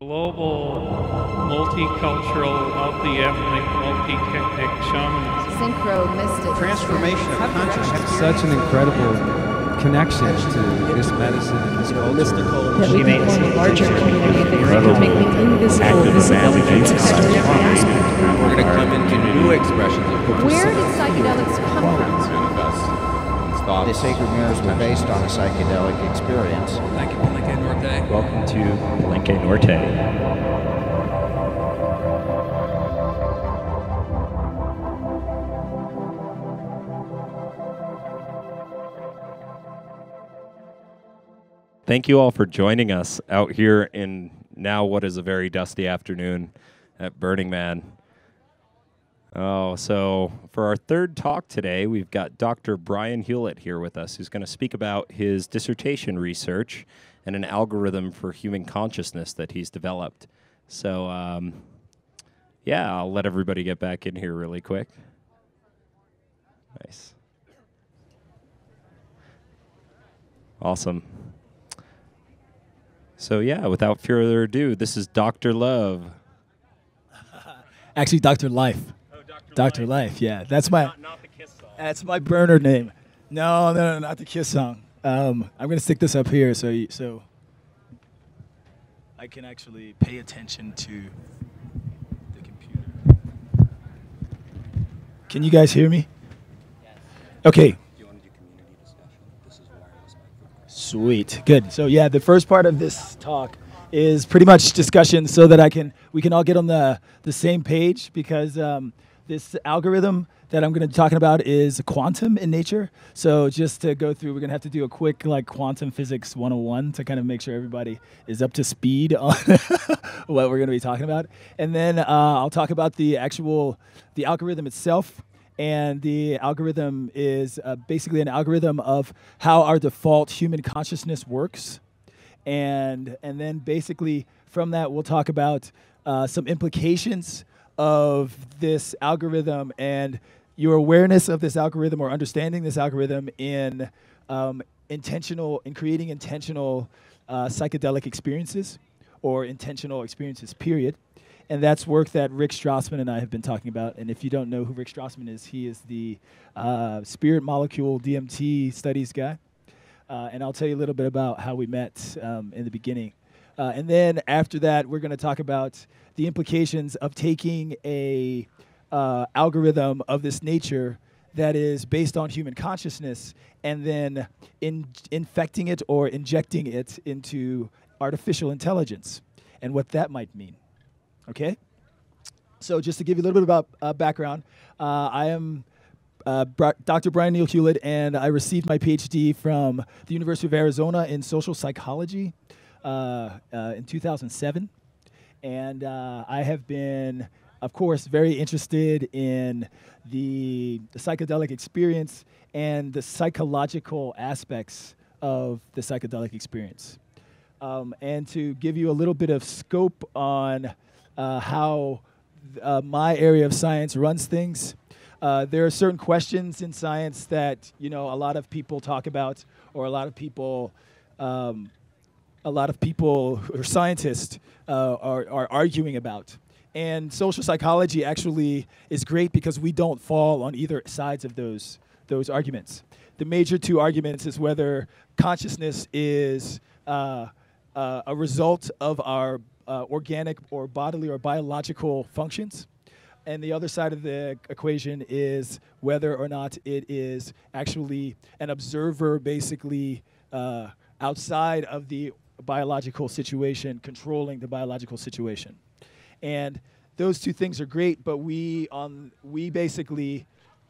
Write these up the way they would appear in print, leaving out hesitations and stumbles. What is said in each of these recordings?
Global, multicultural, multi-ethnic, multi-technic shamanism. Synchro-mystic. Transformation of consciousness. Such an incredible connection to this medicine and this culture. Mystical. That we can form a larger community that can make the invisible visible. We're going to come into new expressions of Where did psychedelics come from? The sacred mirrors were based on a psychedelic experience. Thank you, Palenque Norte. Welcome to Palenque Norte. Thank you all for joining us out here in now what is a very dusty afternoon at Burning Man. So for our third talk today, we've got Dr. Brian Hewlett here with us, who's going to speak about his dissertation research and an algorithm for human consciousness that he's developed. So, yeah, I'll let everybody get back in here really quick. Nice. Awesome. So, yeah, without further ado, this is Dr. Love. Actually, Dr. Life. Dr. Life, yeah. That's my Not the Kiss song. that's my burner name. No, not the Kiss song. I'm gonna stick this up here so I can actually pay attention to the computer. Can you guys hear me? Yes. Okay. Do you want to do community discussion? This is wireless microphone. Sweet. Good. So yeah, the first part of this talk is pretty much discussion so that we can all get on the same page, because this algorithm that I'm going to be talking about is quantum in nature. So just to go through, we're going to have to do a quick quantum physics 101 to kind of make sure everybody is up to speed on what we're going to be talking about. And then I'll talk about the algorithm itself. And the algorithm is basically an algorithm of how our default human consciousness works. And then basically from that, we'll talk about some implications of this algorithm and your awareness of this algorithm, or understanding this algorithm in creating intentional psychedelic experiences, or intentional experiences, period. And that's work that Rick Strassman and I have been talking about. And if you don't know who Rick Strassman is, he is the spirit molecule DMT studies guy. And I'll tell you a little bit about how we met in the beginning. And then after that, we're going to talk about the implications of taking a algorithm of this nature that is based on human consciousness and then infecting it or injecting it into artificial intelligence and what that might mean. Okay? So just to give you a little bit about background, I am Dr. Brian Neil Hewlett, and I received my PhD from the University of Arizona in social psychology in 2007. And I have been, of course, very interested in the psychedelic experience and the psychological aspects of the psychedelic experience. And to give you a little bit of scope on how my area of science runs things, there are certain questions in science that a lot of people talk about, or a lot of people who are scientists are arguing about. And social psychology actually is great because we don't fall on either sides of those arguments. The major two arguments is whether consciousness is a result of our organic or bodily or biological functions. And the other side of the equation is whether or not it is actually an observer, basically outside of the biological situation, controlling the biological situation. And those two things are great, but we basically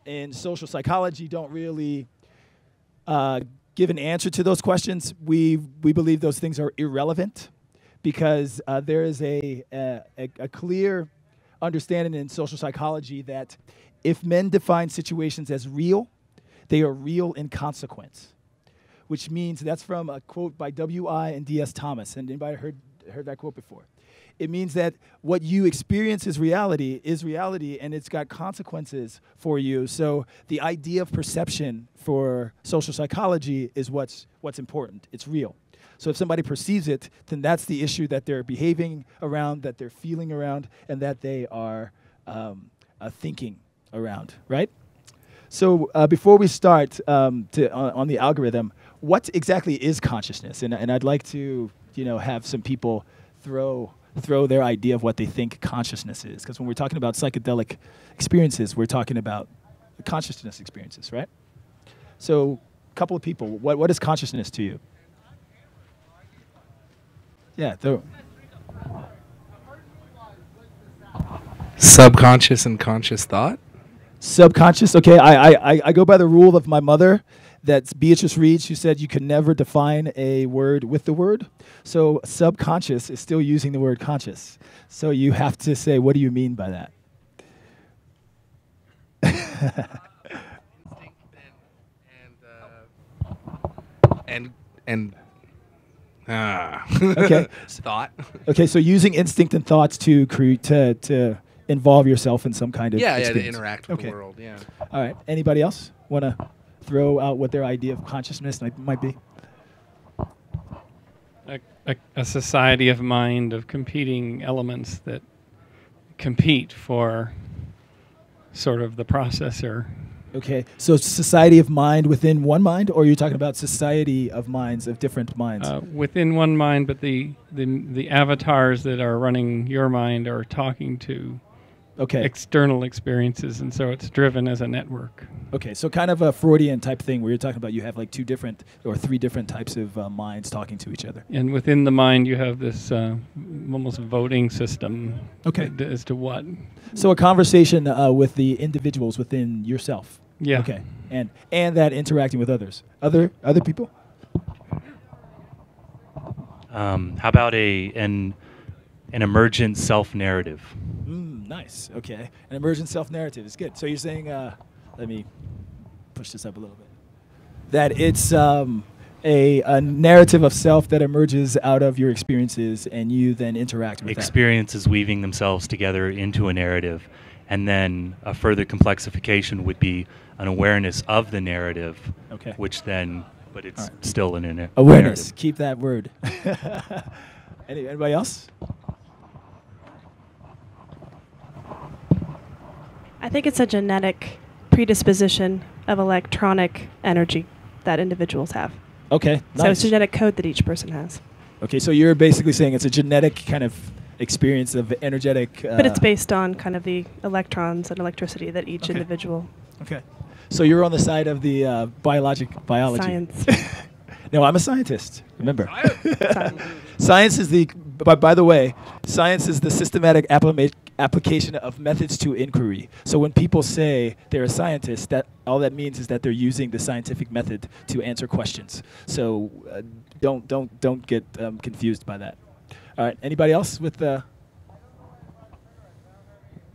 in social psychology don't really give an answer to those questions. We believe those things are irrelevant, because there is a clear understanding in social psychology that if men define situations as real, they are real in consequence. Which means, that's from a quote by W.I. and D.S. Thomas. And anybody heard that quote before? It means that what you experience is reality, and it's got consequences for you. So the idea of perception for social psychology is what's important. It's real. So if somebody perceives it, then that's the issue that they're behaving around, that they're feeling around, and that they are thinking around, right? So before we start on the algorithm, what exactly is consciousness? And I'd like to, have some people throw their idea of what they think consciousness is. Because when we're talking about psychedelic experiences, we're talking about consciousness experiences, right? So a couple of people, what is consciousness to you? Yeah, Subconscious and conscious thought. Subconscious. Okay, I go by the rule of my mother. That's Beatrice Reed. She said you can never define a word with the word. So subconscious is still using the word conscious. So you have to say, what do you mean by that? Okay. Thought. Okay, so using instinct and thoughts to involve yourself in some kind of to experience. interact with the world. Yeah. All right. Anybody else want to throw out what their idea of consciousness might be? A society of mind of competing elements that compete for sort of the processor. Okay, so society of mind within one mind, or you're talking about society of minds of different minds? Within one mind, but the avatars that are running your mind are talking to external experiences, and so it's driven as a network. Okay, so kind of a Freudian type thing where you're talking about you have like 2 different or 3 different types of minds talking to each other. And within the mind, you have this almost voting system as to what. So a conversation with the individuals within yourself. Yeah. Okay, and that interacting with others. Other people? How about an emergent self-narrative? Nice. Okay, an emergent self-narrative is good. So you're saying, let me push this up a little bit, that it's a narrative of self that emerges out of your experiences, and you then interact with experiences weaving themselves together into a narrative, and then a further complexification would be an awareness of the narrative, which then, but it's still an awareness. Narrative. Keep that word. Anybody else? I think it's a genetic predisposition of electronic energy that individuals have. Okay, So it's a genetic code that each person has. Okay, so you're basically saying it's a genetic kind of experience of energetic... but it's based on kind of the electrons and electricity that each individual... Okay. So you're on the side of the biology. Science. No, I'm a scientist, remember. Science is the... By the way, science is the systematic application of methods to inquiry. So when people say they're a scientist, that all that means is that they're using the scientific method to answer questions. So don't get confused by that. All right. Anybody else with the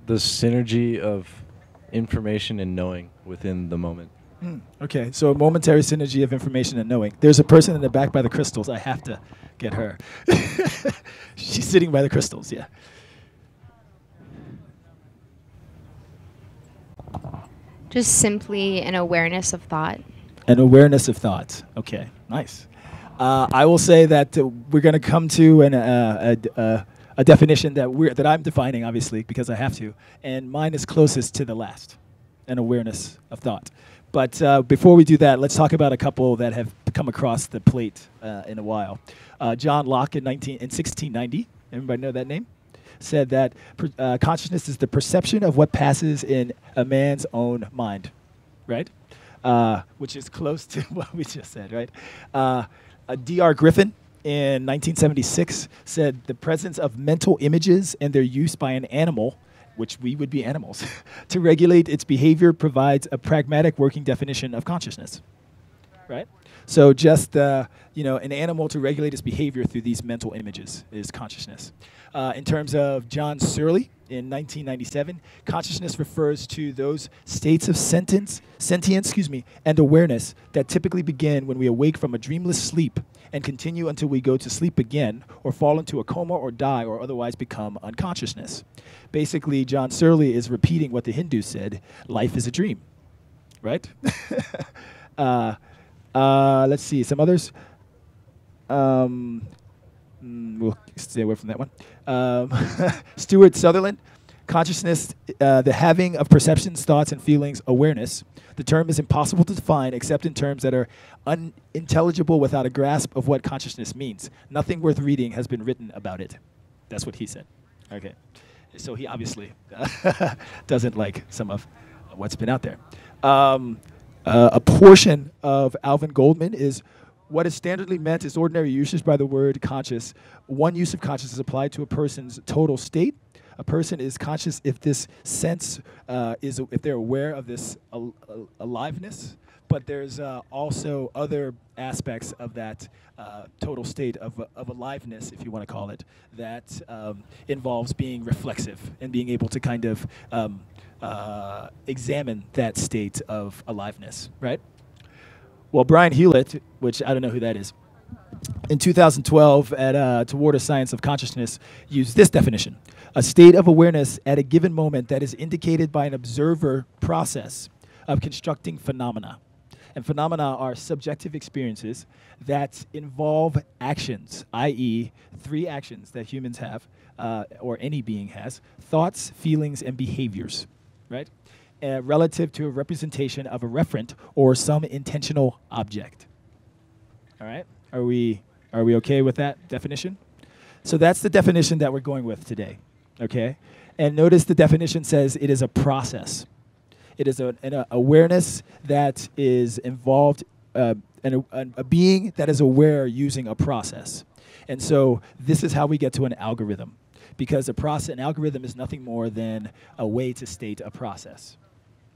synergy of information and knowing within the moment? Okay. So a momentary synergy of information and knowing. There's a person in the back by the crystals. I have to get her. She's sitting by the crystals. Yeah. Just simply an awareness of thought. An awareness of thought. Okay, nice. I will say that we're going to come to a definition that I'm defining, obviously, because I have to, and mine is closest to the last, an awareness of thought. But before we do that, let's talk about a couple that have come across the plate in a while. John Locke in 1690, everybody know that name? Said that consciousness is the perception of what passes in a man's own mind, right? Which is close to what we just said, right? D.R. Griffin in 1976 said the presence of mental images and their use by an animal, which we would be animals, to regulate its behavior provides a pragmatic working definition of consciousness, right? So just an animal to regulate its behavior through these mental images is consciousness. In terms of John Searle in 1997, consciousness refers to those states of sentience, and awareness that typically begin when we awake from a dreamless sleep and continue until we go to sleep again or fall into a coma or die or otherwise become unconsciousness. Basically, John Searle is repeating what the Hindus said, life is a dream, right? Let's see, some others. We'll stay away from that one. Stuart Sutherland, consciousness, the having of perceptions, thoughts, and feelings, awareness. The term is impossible to define except in terms that are unintelligible without a grasp of what consciousness means. Nothing worth reading has been written about it. That's what he said. Okay. So he obviously doesn't like some of what's been out there. A portion of Alvin Goldman is what is standardly meant is ordinary usage by the word conscious. One use of conscious is applied to a person's total state. A person is conscious if this sense if they're aware of this aliveness, but there's also other aspects of that total state of aliveness, if you want to call it, that involves being reflexive and being able to kind of examine that state of aliveness, right? Well, Brian Hewlett, which I don't know who that is, in 2012 at Toward a Science of Consciousness, used this definition: a state of awareness at a given moment that is indicated by an observer process of constructing phenomena. And phenomena are subjective experiences that involve actions, i.e., 3 actions that humans have, or any being has: thoughts, feelings, and behaviors, right? Relative to a representation of a referent or some intentional object. All right? Are we okay with that definition? So that's the definition that we're going with today, okay? And notice the definition says it is a process. It is an awareness that is involved, a being that is aware using a process. And so this is how we get to an algorithm, because an algorithm is nothing more than a way to state a process,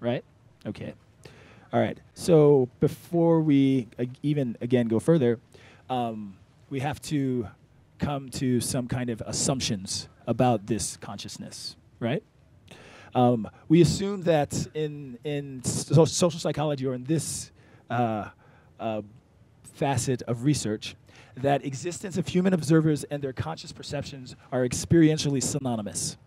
right? Okay. All right. So before we even, again, go further, we have to come to some kind of assumptions about this consciousness, right? We assume that in social psychology, or in this facet of research, that existence of human observers and their conscious perceptions are experientially synonymous.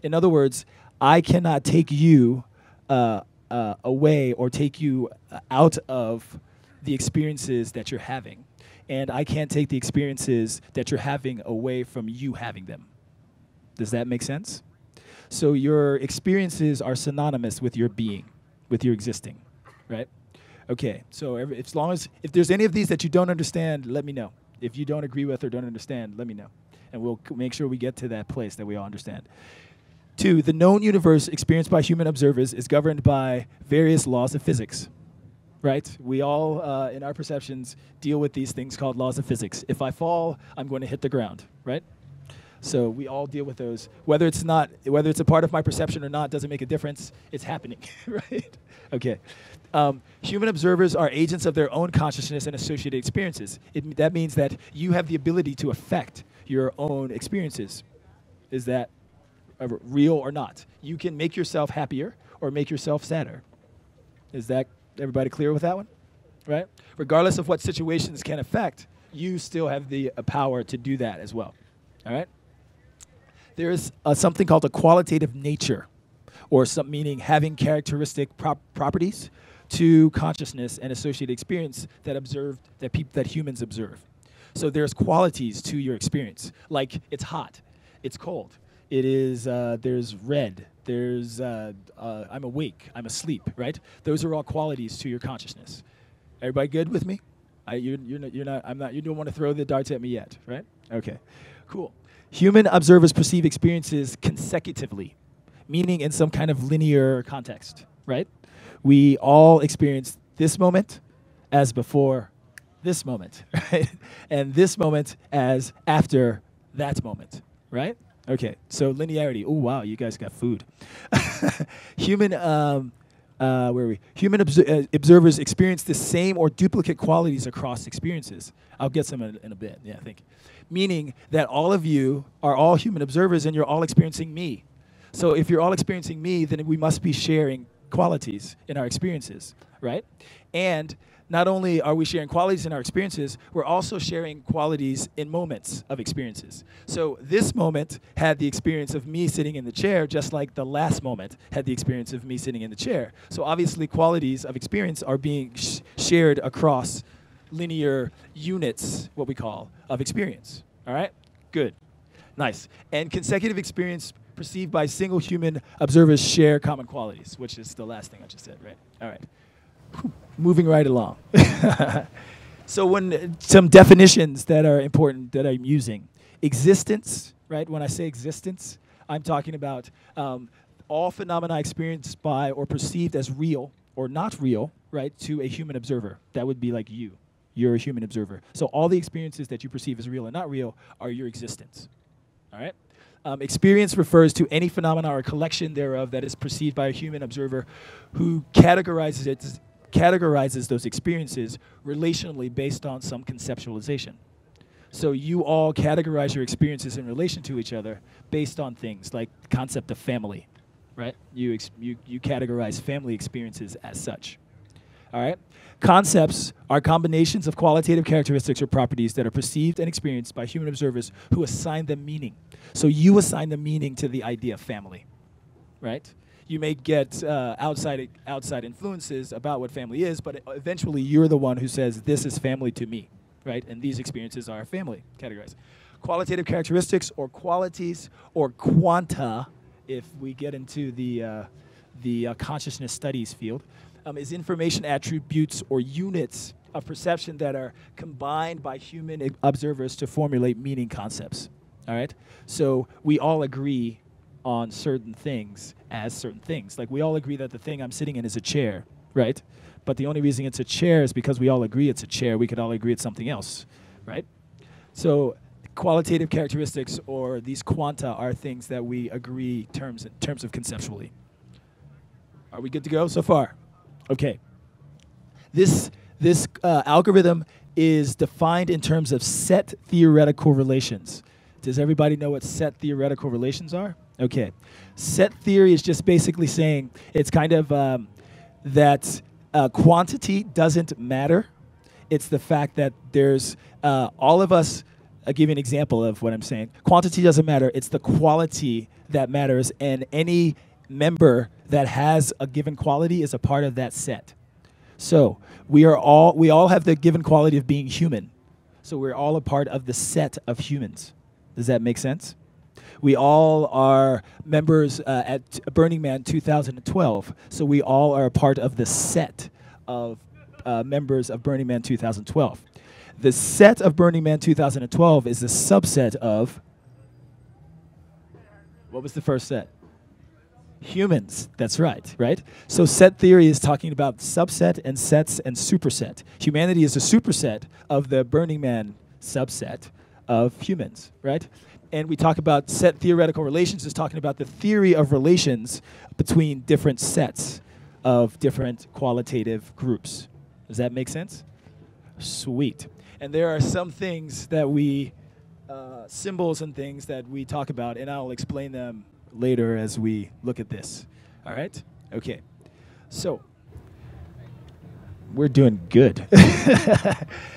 In other words, I cannot take you away or take you out of the experiences that you're having, and I can't take the experiences that you're having away from you having them. Does that make sense? So your experiences are synonymous with your being, with your existing, right? Okay, so if there's any of these that you don't understand, let me know. If you don't agree with or don't understand, let me know. And we'll make sure we get to that place that we all understand. 2, the known universe experienced by human observers is governed by various laws of physics, right? We all, in our perceptions, deal with these things called laws of physics. If I fall, I'm going to hit the ground, right? So we all deal with those. Whether it's a part of my perception or not doesn't make a difference. It's happening, right? Okay. Human observers are agents of their own consciousness and associated experiences. That means that you have the ability to affect your own experiences. Is that real or not? You can make yourself happier or make yourself sadder. Is that everybody clear with that one? Right? Regardless of what situations can affect, you still have the power to do that as well. All right? There is something called a qualitative nature, or meaning having characteristic properties to consciousness and associated experience that humans observe. So there's qualities to your experience, like it's hot, it's cold, there's red, I'm awake, I'm asleep, right? Those are all qualities to your consciousness. Everybody good with me? You don't want to throw the darts at me yet, right? Okay, cool. Human observers perceive experiences consecutively, meaning in some kind of linear context, right? We all experience this moment as before this moment, right? And this moment as after that moment, right? Okay, so linearity. Oh, wow, you guys got food. Human observers experience the same or duplicate qualities across experiences. I'll get some in a bit, yeah, I think. Meaning that all of you are all human observers and you're all experiencing me. So if you're all experiencing me, then we must be sharing qualities in our experiences, right? And not only are we sharing qualities in our experiences, we're also sharing qualities in moments of experiences. So this moment had the experience of me sitting in the chair, just like the last moment had the experience of me sitting in the chair. So obviously qualities of experience are being shared across linear units, what we call, of experience. All right? Good. Nice. And consecutive experience perceived by single human observers share common qualities, which is the last thing I just said, right? All right. Whew. Moving right along. So when some definitions that are important that I'm using. Existence, right? When I say existence, I'm talking about all phenomena experienced by or perceived as real or not real, right, to a human observer. That would be like you. You're a human observer. So all the experiences that you perceive as real and not real are your existence. All right? Experience refers to any phenomena or collection thereof that is perceived by a human observer who categorizes those experiences relationally based on some conceptualization. So you all categorize your experiences in relation to each other based on things like the concept of family, right? You categorize family experiences as such. All right? Concepts are combinations of qualitative characteristics or properties that are perceived and experienced by human observers who assign them meaning. So you assign the meaning to the idea of family, right? You may get outside influences about what family is, but eventually you're the one who says, this is family to me, right? And these experiences are family categorized. Qualitative characteristics or qualities or quanta, if we get into the consciousness studies field, is information attributes or units of perception that are combined by human observers to formulate meaning concepts. All right? So we all agree on certain things as certain things. Like we all agree that the thing I'm sitting in is a chair, right? But the only reason it's a chair is because we all agree it's a chair. We could all agree it's something else, right? So qualitative characteristics or these quanta are things that we agree in terms of conceptually. Are we good to go so far? Okay. This algorithm is defined in terms of set theoretical relations. Does everybody know what set theoretical relations are? Okay. Set theory is just basically saying it's kind of that quantity doesn't matter. It's the fact that there's all of us. I'll give you an example of what I'm saying. Quantity doesn't matter. It's the quality that matters, and any member that has a given quality is a part of that set. So we all have the given quality of being human. So we're all a part of the set of humans. Does that make sense? We all are members at Burning Man 2012. So we all are a part of the set of members of Burning Man 2012. The set of Burning Man 2012 is a subset of, what was the first set? Humans, that's right? So set theory is talking about subset and sets and superset. Humanity is a superset of the Burning Man subset of humans, right? And we talk about set theoretical relations is talking about the theory of relations between different sets of different qualitative groups. Does that make sense? Sweet. And there are some things that we, symbols and things that we talk about, and I'll explain them later as we look at this. All right? Okay. So we're doing good.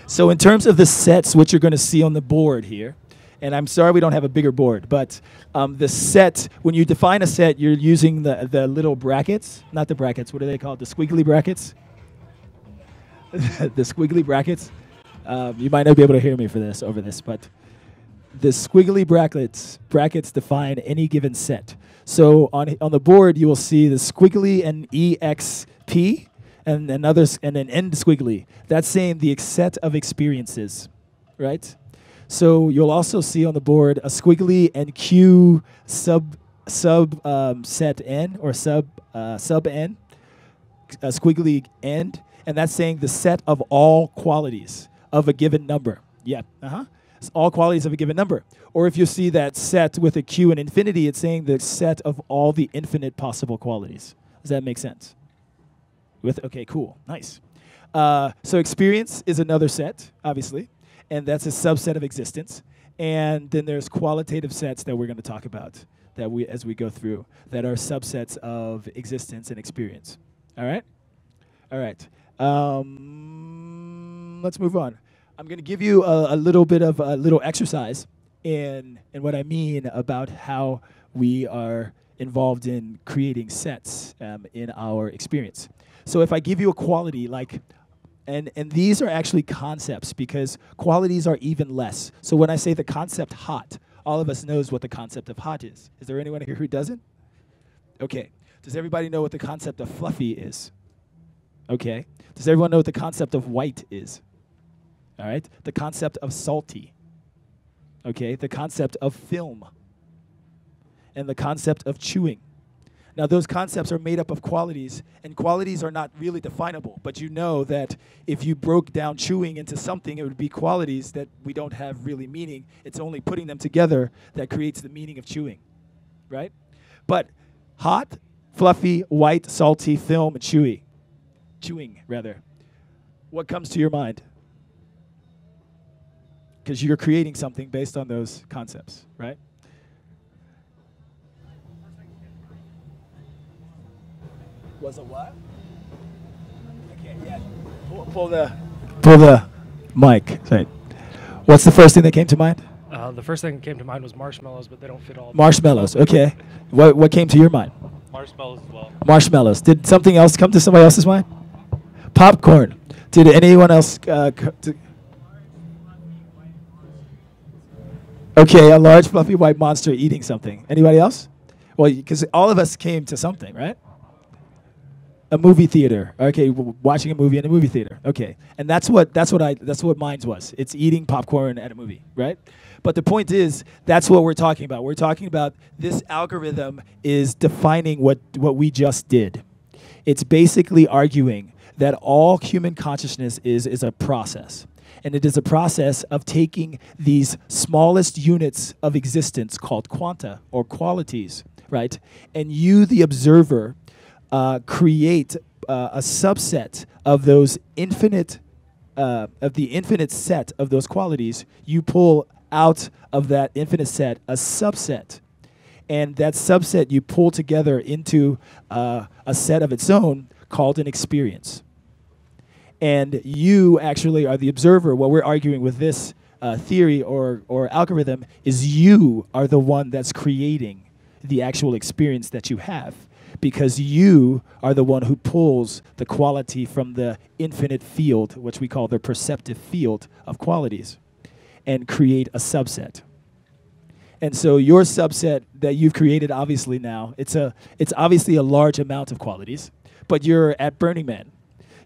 So in terms of the sets, what you're going to see on the board here, and I'm sorry we don't have a bigger board, but the set, when you define a set, you're using the little brackets, not the brackets, what are they called? The squiggly brackets? The squiggly brackets. You might not be able to hear me for this, over this, but the squiggly brackets define any given set. So on the board, you will see the squiggly and EXP and an end squiggly. That's saying the set of experiences, right? So you'll also see on the board a squiggly and Q set n or sub n, a squiggly end, and that's saying the set of all qualities of a given number. Yeah, It's all qualities of a given number. Or if you see that set with a Q and infinity, it's saying the set of all the infinite possible qualities. Does that make sense? Okay, cool, nice. So experience is another set, obviously, and that's a subset of existence. And then there's qualitative sets that we're going to talk about that as we go through that are subsets of existence and experience. All right? All right. Let's move on. I'm going to give you a little bit of a little exercise in what I mean about how we are involved in creating sets in our experience. So if I give you a quality like And these are actually concepts because qualities are even less. So when I say the concept hot, all of us knows what the concept of hot is. Is there anyone here who doesn't? Okay. Does everybody know what the concept of fluffy is? Okay. Does everyone know what the concept of white is? All right. The concept of salty. Okay. The concept of film. And the concept of chewing. Now, those concepts are made up of qualities, and qualities are not really definable, but you know that if you broke down chewing into something, it would be qualities that we don't have really meaning. It's only putting them together that creates the meaning of chewing, right? But hot, fluffy, white, salty, film, and chewing, rather. What comes to your mind? Because you're creating something based on those concepts, right? Was a what? Okay, yeah. Pull the mic. Sorry. What's the first thing that came to mind? The first thing that came to mind was marshmallows, but they don't fit all. Marshmallows. Okay. What came to your mind? Marshmallows as well. Marshmallows. Did something else come to somebody else's mind? Popcorn. Did anyone else? Okay, a large fluffy white monster eating something. Anybody else? Well, because all of us came to something, right? A movie theater. Okay, watching a movie in a movie theater. Okay, and that's what mine was. It's eating popcorn at a movie, right? But the point is, that's what we're talking about. We're talking about this algorithm is defining what we just did. It's basically arguing that all human consciousness is a process. And it is a process of taking these smallest units of existence called quanta or qualities, right? And you, the observer, create a subset of those infinite, of the infinite set of those qualities. You pull out of that infinite set a subset. And that subset you pull together into a set of its own called an experience. And you actually are the observer. What we're arguing with this theory or algorithm is you are the one that's creating the actual experience that you have, because you are the one who pulls the quality from the infinite field, which we call the perceptive field of qualities, and create a subset. And so your subset that you've created, obviously now, it's obviously a large amount of qualities, but you're at Burning Man.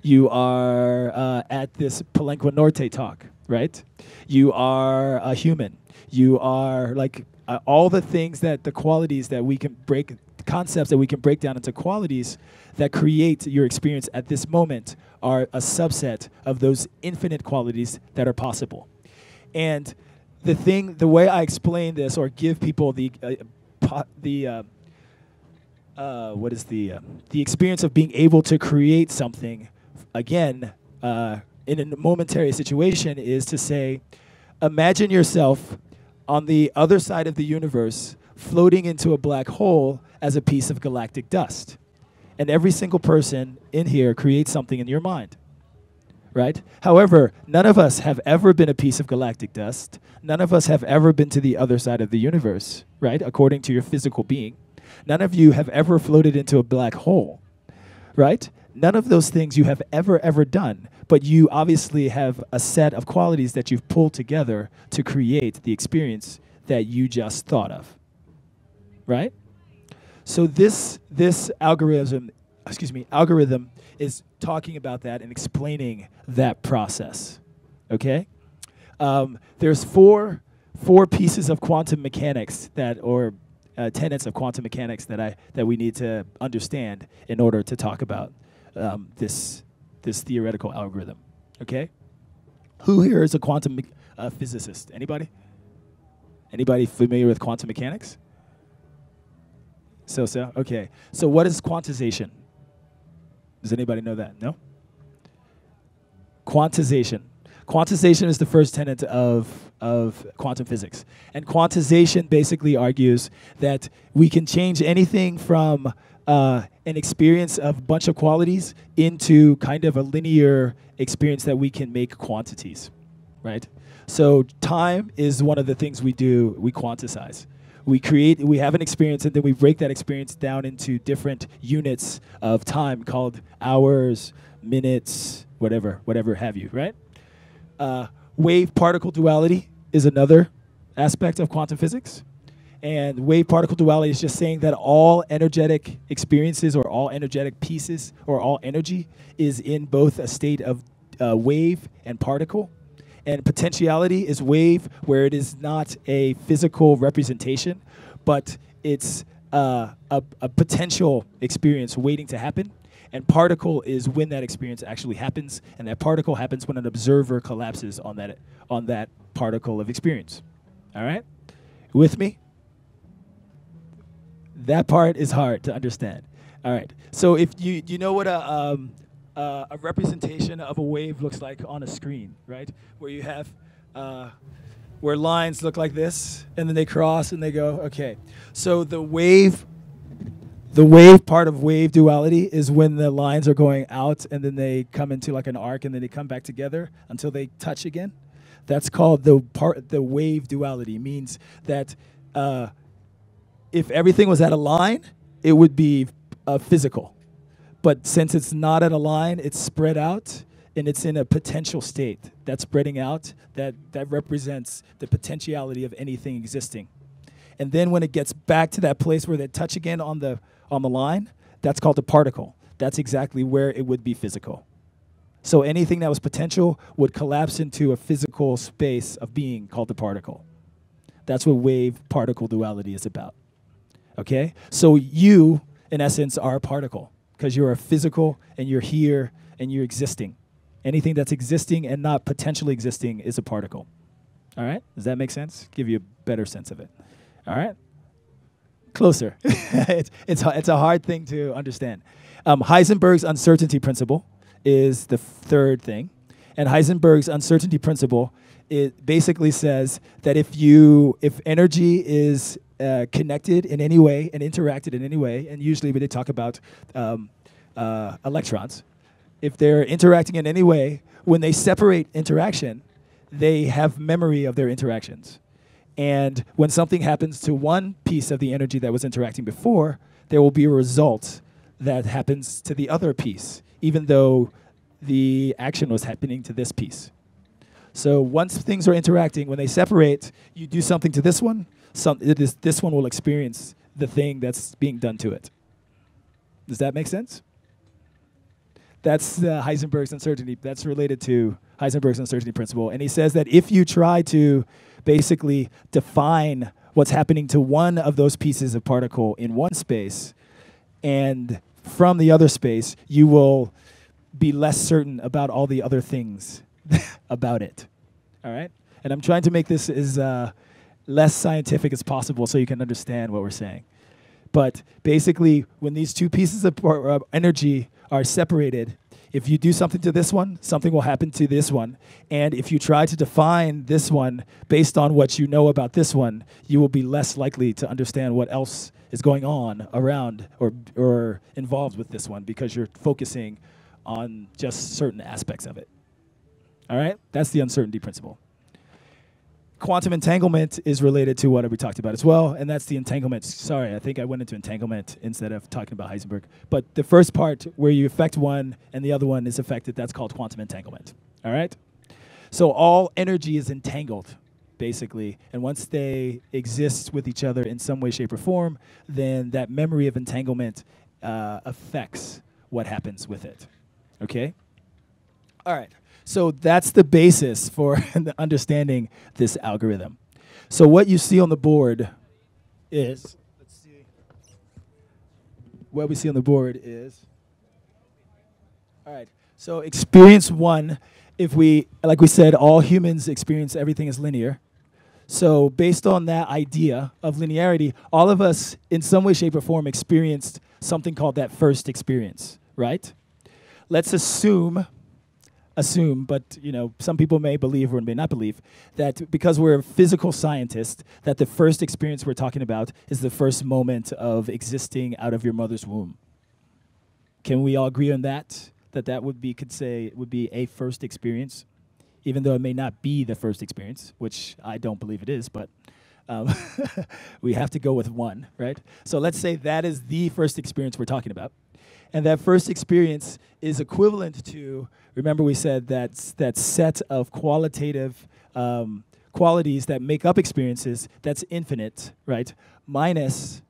You are at this Palenque Norte talk, right? You are a human. You are like all the things that the qualities that we can break, concepts that we can break down into qualities that create your experience at this moment are a subset of those infinite qualities that are possible. And the way I explain this or give people the experience of being able to create something, again, in a momentary situation, is to say, imagine yourself on the other side of the universe floating into a black hole as a piece of galactic dust. And every single person in here creates something in your mind, right? However, none of us have ever been a piece of galactic dust. None of us have ever been to the other side of the universe, right? According to your physical being. None of you have ever floated into a black hole, right? None of those things you have ever done, but you obviously have a set of qualities that you've pulled together to create the experience that you just thought of, right? So this algorithm is talking about that and explaining that process, okay? There's four pieces of quantum mechanics or tenets of quantum mechanics that we need to understand in order to talk about this theoretical algorithm, okay? Who here is a quantum physicist? Anybody? Anybody familiar with quantum mechanics? So, okay. So what is quantization? Does anybody know that? No? Quantization. Quantization is the first tenet of quantum physics. And quantization basically argues that we can change anything from an experience of a bunch of qualities into kind of a linear experience that we can make quantities, right? So time is one of the things we do, we quantize. We have an experience, and then we break that experience down into different units of time called hours, minutes, whatever have you, right? Wave-particle duality is another aspect of quantum physics. And wave-particle duality is just saying that all energetic experiences or all energetic pieces or all energy is in both a state of wave and particle. And potentiality is wave, where it is not a physical representation, but it's a potential experience waiting to happen. And particle is when that experience actually happens, and that particle happens when an observer collapses on that particle of experience. All right? With me? That part is hard to understand. All right. So if you know what a representation of a wave looks like on a screen, right? Where you have where lines look like this, and then they cross and they go. Okay. So the wave part of wave duality is when the lines are going out and then they come into like an arc and then they come back together until they touch again. That's called the wave duality. Means that if everything was at a line, it would be physical. But since it's not at a line, it's spread out, and it's in a potential state. That spreading out, that represents the potentiality of anything existing. And then when it gets back to that place where they touch again on the line, that's called the particle. That's exactly where it would be physical. So anything that was potential would collapse into a physical space of being called the particle. That's what wave-particle duality is about. Okay? So you, in essence, are a particle because you're a physical and you're here and you're existing. Anything that's existing and not potentially existing is a particle. All right? Does that make sense? Give you a better sense of it. All right? Closer. It's a hard thing to understand. Heisenberg's uncertainty principle is the third thing. And Heisenberg's uncertainty principle, it basically says that if energy is connected in any way and interacted in any way, and usually when they talk about electrons, if they're interacting in any way, when they separate interaction, they have memory of their interactions. And when something happens to one piece of the energy that was interacting before, there will be a result that happens to the other piece, even though the action was happening to this piece. So once things are interacting, when they separate, you do something to this one, this one will experience the thing that's being done to it. Does that make sense? That's Heisenberg's uncertainty. That's related to Heisenberg's uncertainty principle. And he says that if you try to basically define what's happening to one of those pieces of particle in one space, and from the other space, you will be less certain about all the other things about it. All right? And I'm trying to make this as less scientific as possible so you can understand what we're saying. But basically, when these two pieces of energy are separated, if you do something to this one, something will happen to this one. And if you try to define this one based on what you know about this one, you will be less likely to understand what else is going on around or involved with this one because you're focusing on just certain aspects of it. All right? That's the uncertainty principle. Quantum entanglement is related to what we talked about as well, and that's the entanglement. Sorry, I think I went into entanglement instead of talking about Heisenberg. But the first part where you affect one and the other one is affected, that's called quantum entanglement. All right? So all energy is entangled, basically, and once they exist with each other in some way, shape, or form, then that memory of entanglement affects what happens with it. Okay? All right. So that's the basis for understanding this algorithm. So what you see on the board is, let's see, what we see on the board is, all right, so experience one, if we, like we said, all humans experience everything as linear. So based on that idea of linearity, all of us in some way, shape, or form experienced something called that first experience, right? Let's assume, but you know, some people may believe or may not believe that because we're physical scientists, that the first experience we're talking about is the first moment of existing out of your mother's womb. Can we all agree on that? That would be, could say, would be a first experience, even though it may not be the first experience, which I don't believe it is, but we have to go with one, right? So let's say that is the first experience we're talking about. And that first experience is equivalent to, remember we said that set of qualitative qualities that make up experiences, that's infinite, right? Minus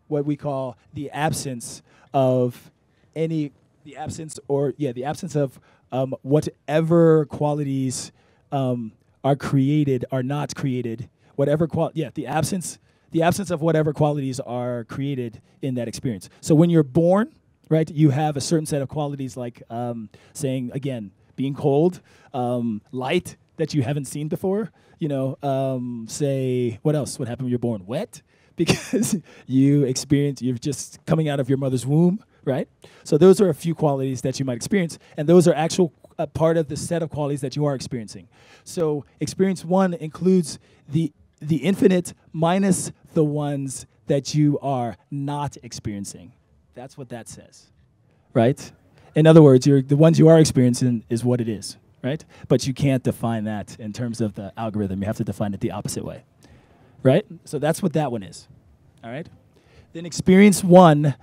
what we call the absence of the absence of whatever qualities are created, are not created, the absence of whatever qualities are created in that experience. So when you're born, right, you have a certain set of qualities like saying, again, being cold, light that you haven't seen before, say, what else? What happened when you're born? Wet? Because you're just coming out of your mother's womb, right? So those are a few qualities that you might experience, and those are actual part of the set of qualities that you are experiencing. So experience one includes the infinite minus the ones that you are not experiencing. That's what that says, right? In other words, the ones you are experiencing is what it is, right? But you can't define that in terms of the algorithm. You have to define it the opposite way, right? So that's what that one is, all right? Then experience one,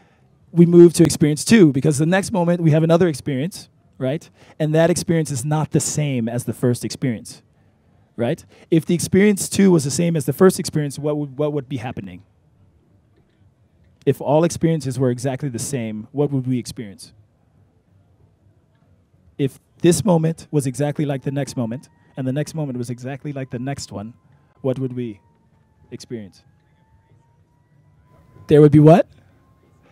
we move to experience two, because the next moment we have another experience, right? And that experience is not the same as the first experience, right? If the experience two was the same as the first experience, what would be happening? If all experiences were exactly the same, what would we experience? If this moment was exactly like the next moment, and the next moment was exactly like the next one, what would we experience? There would be what?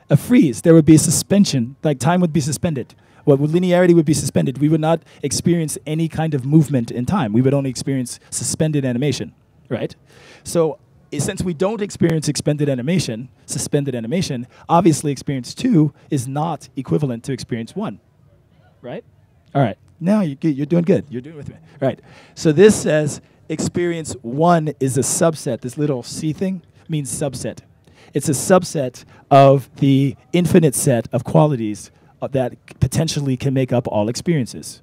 A freeze. There would be a suspension, like time would be suspended. Linearity would be suspended. We would not experience any kind of movement in time. We would only experience suspended animation, right? So since we don't experience suspended animation, obviously experience two is not equivalent to experience one, right? All right, now you're doing good. You're doing with me. All right, so this says experience one is a subset. This little C thing means subset. It's a subset of the infinite set of qualities that potentially can make up all experiences.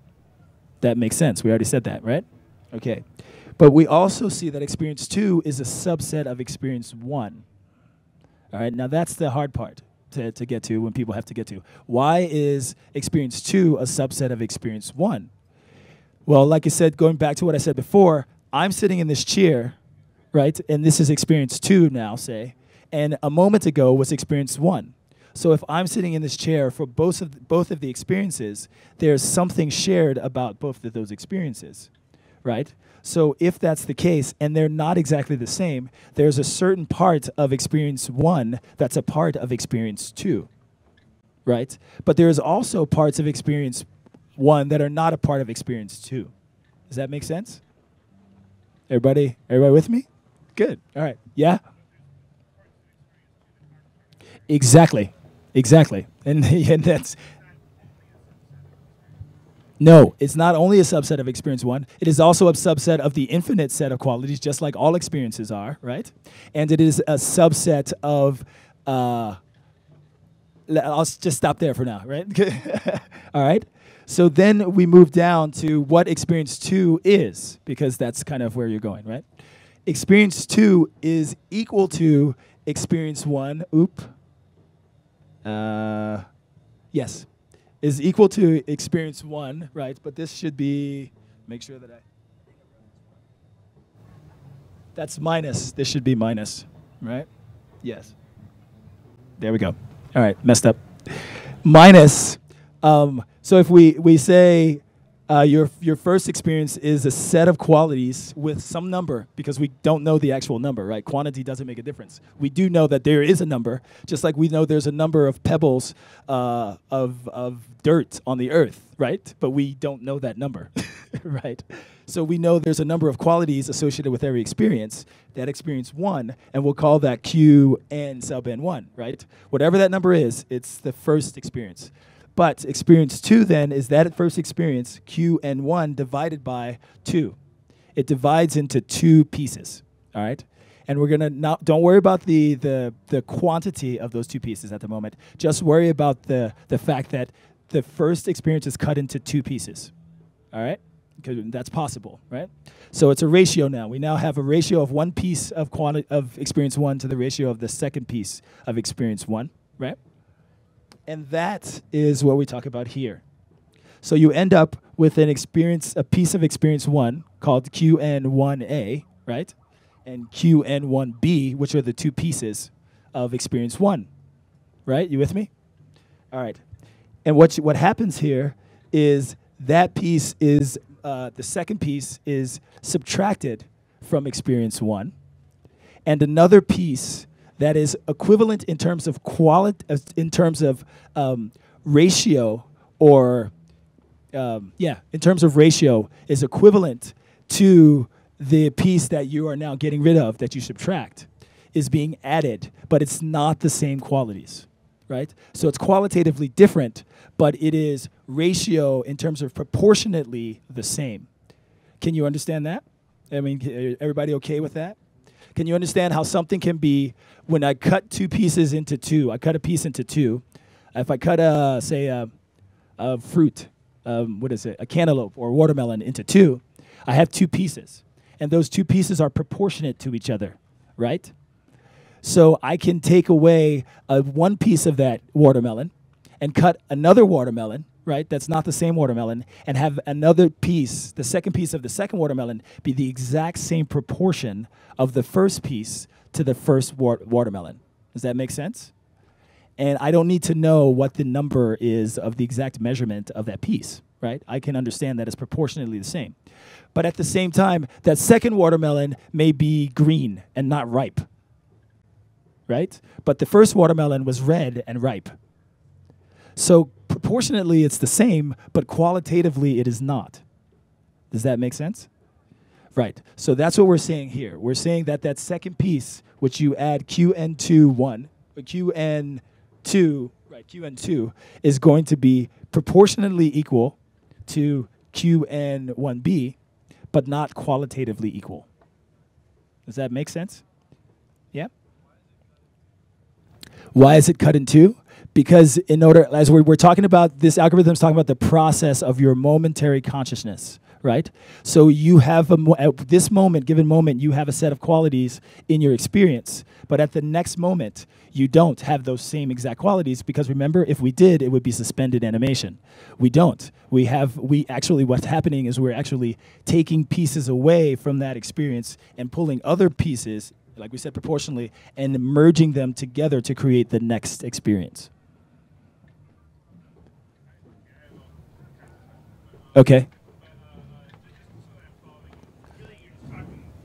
That makes sense. We already said that, right? Okay. But we also see that experience two is a subset of experience one. All right, now that's the hard part to get to when people have to get to. Why is experience two a subset of experience one? Well, like I said, going back to what I said before, I'm sitting in this chair, right? And this is experience two now, say. And a moment ago was experience one. So if I'm sitting in this chair for both of the experiences, there's something shared about both of those experiences, right? So if that's the case, and they're not exactly the same, there's a certain part of experience one that's a part of experience two, right? But there's also parts of experience one that are not a part of experience two. Does that make sense? Everybody with me? Good. All right. Yeah? Exactly. And that's... No, it's not only a subset of experience one, it is also a subset of the infinite set of qualities, just like all experiences are, right? And it is a subset of, I'll just stop there for now, right? All right? So then we move down to what experience two is, because that's kind of where you're going, right? Experience two is equal to experience one, yes. Is equal to experience one, right? But this should be, make sure that that's minus. This should be minus, right? Yes. There we go. All right, messed up. Minus, so if we say your first experience is a set of qualities with some number, because we don't know the actual number, right? Quantity doesn't make a difference. We do know that there is a number, just like we know there's a number of pebbles of dirt on the earth, right? But we don't know that number, right? So we know there's a number of qualities associated with every experience, that experience one, and we'll call that Q n sub n1, right? Whatever that number is, it's the first experience. But experience two then is that first experience, Qn1 divided by 2. It divides into two pieces, all right? And we're gonna don't worry about the quantity of those two pieces at the moment. Just worry about the fact that the first experience is cut into two pieces, all right? Because that's possible, right? So it's a ratio now. We now have a ratio of one piece of experience one to the ratio of the second piece of experience one, right? And that is what we talk about here. So you end up with an experience, a piece of experience 1 called QN1A, right? And QN1B, which are the two pieces of experience 1, right? You with me? All right. And what happens here is that piece is, the second piece is subtracted from experience 1, and another piece that is equivalent in terms of ratio, or in terms of ratio, is equivalent to the piece that you are now getting rid of, that you subtract, is being added, but it's not the same qualities, right? So it's qualitatively different, but it is ratio in terms of proportionately the same. Can you understand that? I mean, everybody okay with that? Can you understand how something can be, when I cut two pieces into two, I cut a piece into two. If I cut, say, a fruit, what is it, a cantaloupe or watermelon into two, I have two pieces. And those two pieces are proportionate to each other, right? So I can take away one piece of that watermelon and cut another watermelon, right, that's not the same watermelon, and have another piece, the second piece of the second watermelon, be the exact same proportion of the first piece to the first watermelon. Does that make sense? And I don't need to know what the number is of the exact measurement of that piece, right? I can understand that it's proportionately the same. But at the same time, that second watermelon may be green and not ripe, right? But the first watermelon was red and ripe. So proportionately, it's the same, but qualitatively, it is not. Does that make sense? Right. So that's what we're saying here. We're saying that that second piece, which you add QN2, QN2 is going to be proportionately equal to QN1B, but not qualitatively equal. Does that make sense? Yeah? Why is it cut in two? Because in order, as we're talking about, this algorithm is talking about the process of your momentary consciousness, right? So you have, at this moment, given moment, you have a set of qualities in your experience, but at the next moment, you don't have those same exact qualities, because remember, if we did, it would be suspended animation. We don't. We actually, what's happening is we're actually taking pieces away from that experience and pulling other pieces, like we said, proportionally, and merging them together to create the next experience. Okay.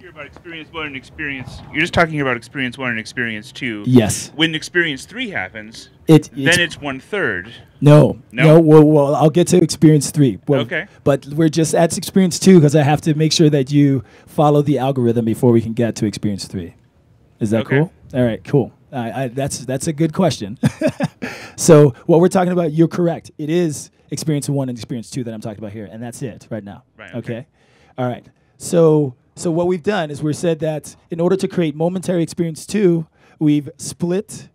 About experience 1 and experience, you're just talking about experience 1 and experience 2. Yes. When experience 3 happens, then it's 1/3. No. Well, I'll get to experience 3. Well, okay. But we're just at experience 2 because I have to make sure that you follow the algorithm before we can get to experience 3. Is that cool? All right, cool. That's a good question. So what we're talking about, you're correct. It is experience 1 and experience 2 that I'm talking about here, and that's it right now. Right. Okay. All right. So what we've done is we've said that in order to create momentary experience 2, we've split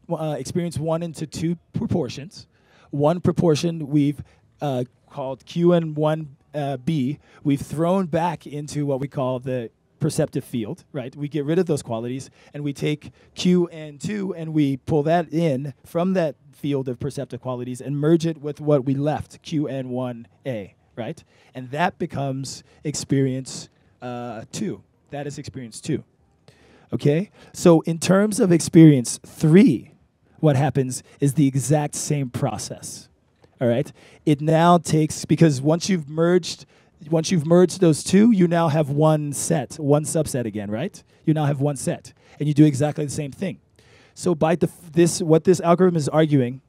experience 1 into 2 proportions. One proportion we've called QN1B. We've thrown back into what we call the perceptive field, right? We get rid of those qualities, and we take QN2 and we pull that in from that field of perceptive qualities and merge it with what we left, QN1A, right? And that becomes experience 2. That is experience 2. Okay? So in terms of experience 3, what happens is the exact same process. All right? It now takes, because once you've merged those two, you now have one subset again, right? You now have one set, and you do exactly the same thing. So by what this algorithm is arguing,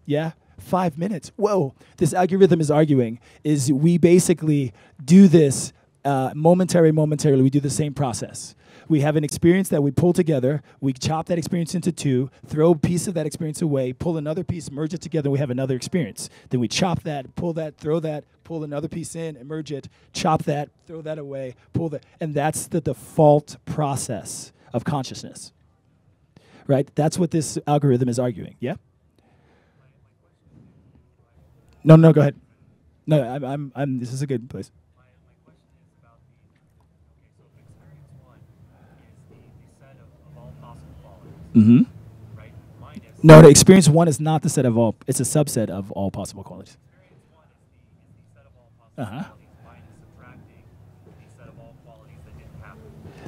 5 minutes. Whoa! This algorithm is arguing is we basically do this momentarily. We do the same process. We have an experience that we pull together. We chop that experience into 2, throw a piece of that experience away, pull another piece, merge it together, we have another experience. Then we chop that, pull that, throw that, pull another piece in, and merge it, chop that, throw that away, pull that. And that's the default process of consciousness. Right? That's what this algorithm is arguing. Yeah? No, go ahead. No, this is a good place. Right? Minus No, the experience one is not the set of all. It's a subset of all possible qualities.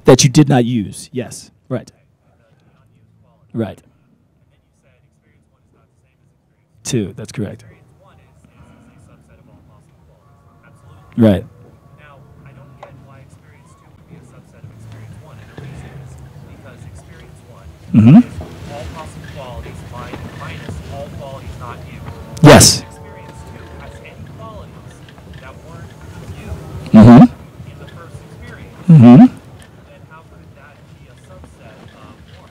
That you did not use. Yes. Right. Right. Two. That's correct. Right. Now, I don't get why experience 2 would be a subset of experience 1, and the reason is because experience 1 is all possible qualities minus all qualities not you. Yes. Experience 2 has any qualities that weren't you in the first experience. Then how could that be a subset of 1?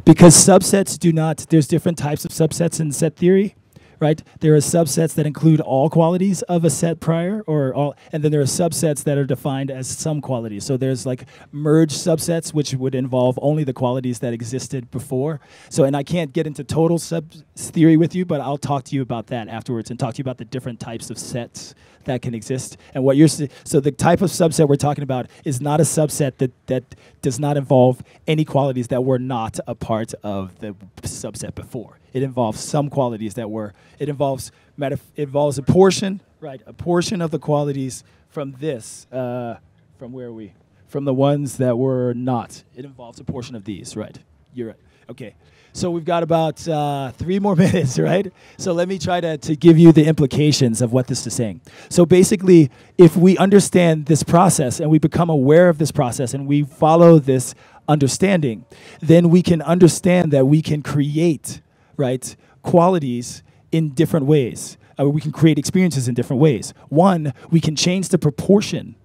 Because subsets do not. There's different types of subsets in set theory. Right? There are subsets that include all qualities of a set prior, and then there are subsets that are defined as some qualities. So there's like merged subsets, which would involve only the qualities that existed before. So, and I can't get into total sub theory with you, but I'll talk to you about that afterwards and talk to you about the different types of sets that can exist. And what you're so the type of subset we're talking about is not a subset that does not involve any qualities that were not a part of the subset before. It involves some qualities that were. It involves a portion, right? A portion of the qualities from this, from where are we? From the ones that were not. It involves a portion of these, right? You're right. Okay. So we've got about 3 more minutes, right? So let me try to give you the implications of what this is saying. So basically, if we understand this process and we become aware of this process and we follow this understanding, then we can understand that we can create, right, qualities in different ways. We can create experiences in different ways. One, we can change the proportion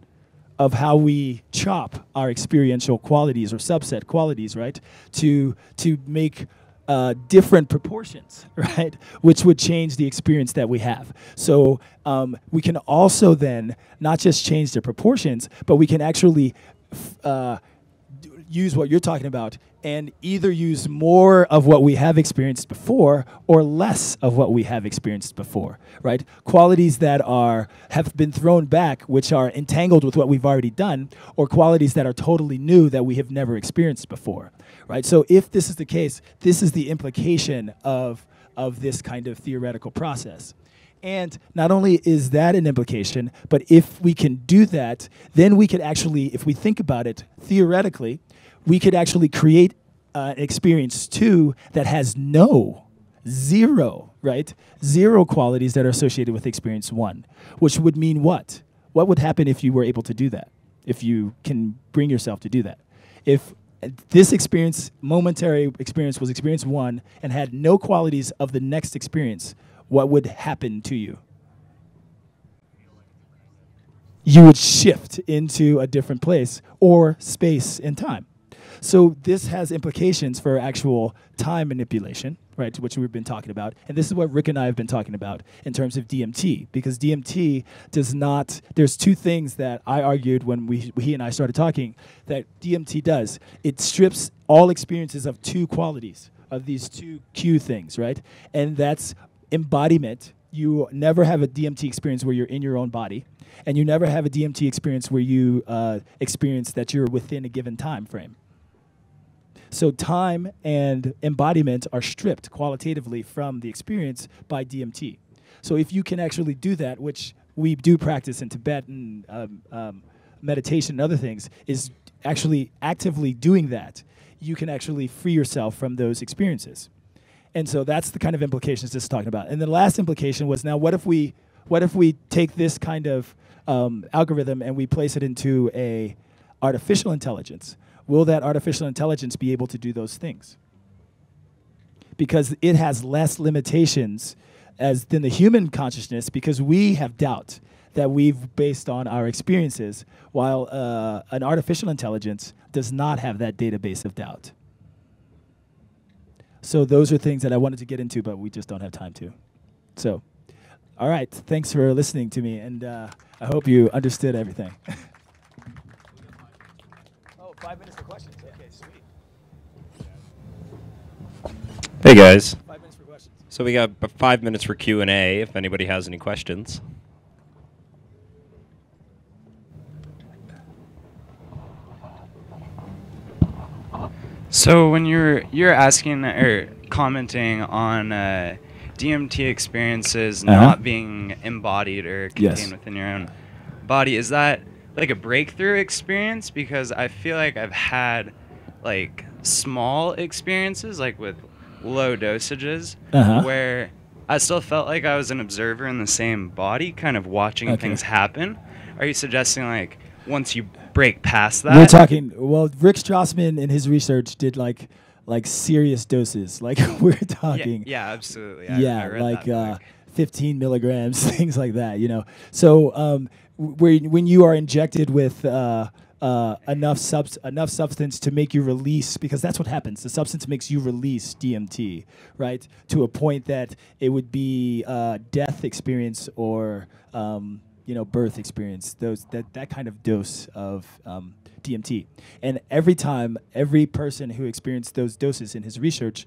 of how we chop our experiential qualities or subset qualities, right, to make different proportions, right, which would change the experience that we have. So we can also then not just change the proportions, but we can actually use what you're talking about and either use more of what we have experienced before or less of what we have experienced before, right? Qualities that have been thrown back, which are entangled with what we've already done, or qualities that are totally new that we have never experienced before, right? So if this is the case, this is the implication of this kind of theoretical process. And not only is that an implication, but if we can do that, then we could actually, if we think about it theoretically, we could actually create an experience 2 that has zero, right? Zero qualities that are associated with experience 1, which would mean what? What would happen if you were able to do that? If you can bring yourself to do that? If this experience, momentary experience, was experience 1 and had no qualities of the next experience, what would happen to you? You would shift into a different place or space and time. So this has implications for actual time manipulation, right, which we've been talking about. And this is what Rick and I have been talking about in terms of DMT, because DMT does not, there's 2 things that I argued when he and I started talking that DMT does. It strips all experiences of 2 qualities, of these 2 Q things, right? And that's embodiment. You never have a DMT experience where you're in your own body, and you never have a DMT experience where you experience that you're within a given time frame. So time and embodiment are stripped qualitatively from the experience by DMT. So if you can actually do that, which we do practice in Tibetan meditation and other things, is actually actively doing that, you can actually free yourself from those experiences. And so that's the kind of implications this is talking about. And the last implication was, now what if we take this kind of algorithm and we place it into a artificial intelligence? Will that artificial intelligence be able to do those things? Because it has less limitations than the human consciousness, because we have doubt that we've based on our experiences, while an artificial intelligence does not have that database of doubt. So those are things that I wanted to get into, but we just don't have time to. So, all right, thanks for listening to me, and I hope you understood everything. 5 minutes for questions. Okay, sweet. Hey guys. 5 minutes for questions. So we got 5 minutes for Q&A if anybody has any questions. So when you're asking or commenting on DMT experiences not being embodied or contained within your own body, is that like a breakthrough experience? Because I feel like I've had like small experiences, like with low dosages, where I still felt like I was an observer in the same body, kind of watching things happen. Are you suggesting like once you break past that? We're talking, well, Rick Strassman in his research did like serious doses. Like we're talking. Yeah, absolutely. Yeah, I read like that 15 milligrams, things like that, you know. So when you are injected with enough substance to make you release, because that's what happens. The substance makes you release DMT, right? To a point that it would be death experience or birth experience. That kind of dose of DMT. And every person who experienced those doses in his research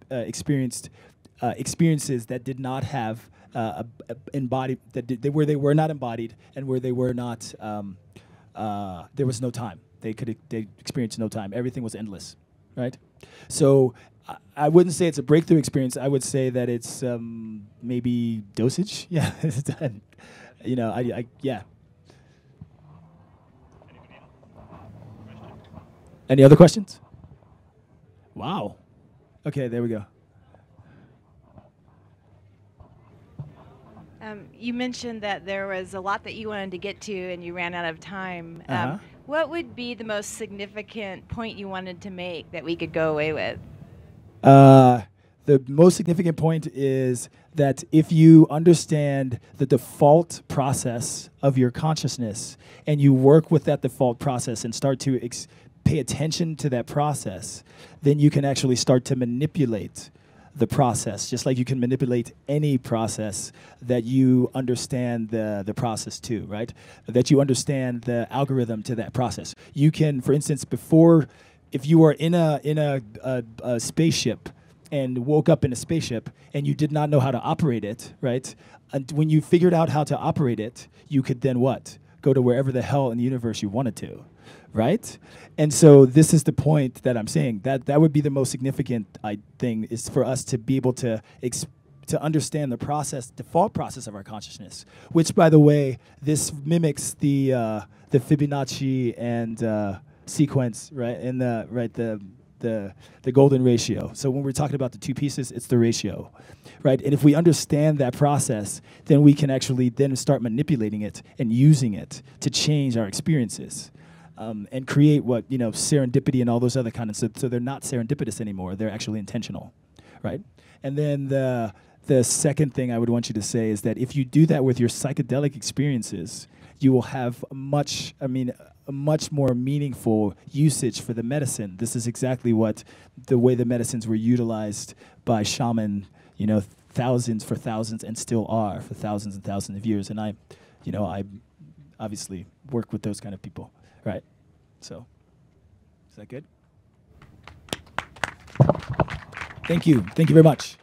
experienced experiences that did not have embodied, where they were not embodied and where they were not. There was no time. They experienced no time. Everything was endless, right? So I wouldn't say it's a breakthrough experience. I would say that it's maybe dosage. Yeah, yeah. Any other questions? Wow. Okay, there we go. You mentioned that there was a lot that you wanted to get to and you ran out of time. What would be the most significant point you wanted to make that we could go away with? The most significant point is that if you understand the default process of your consciousness and you work with that default process and start to pay attention to that process, then you can actually start to manipulate the process, just like you can manipulate any process that you understand the process to, right? That you understand the algorithm to that process. You can, for instance, if you are in a spaceship and woke up in a spaceship and you did not know how to operate it, right? And when you figured out how to operate it, you could then what? Go to wherever the hell in the universe you wanted to, right? And so this is the point that I'm saying. That would be the most significant thing, is for us to be able to understand the default process of our consciousness, which, by the way, this mimics the Fibonacci and sequence, right? And the golden ratio. So when we're talking about the two pieces, it's the ratio, right? And if we understand that process, then we can actually then start manipulating it and using it to change our experiences. And create what, serendipity and all those other kinds of, so they're not serendipitous anymore, they're actually intentional, right? And then the second thing I would want you to say is that if you do that with your psychedelic experiences, you will have a much more meaningful usage for the medicine. This is exactly what the way the medicines were utilized by shaman, thousands and still are for thousands and thousands of years. And I obviously work with those kind of people. Right. So, is that good? Thank you. Thank you very much.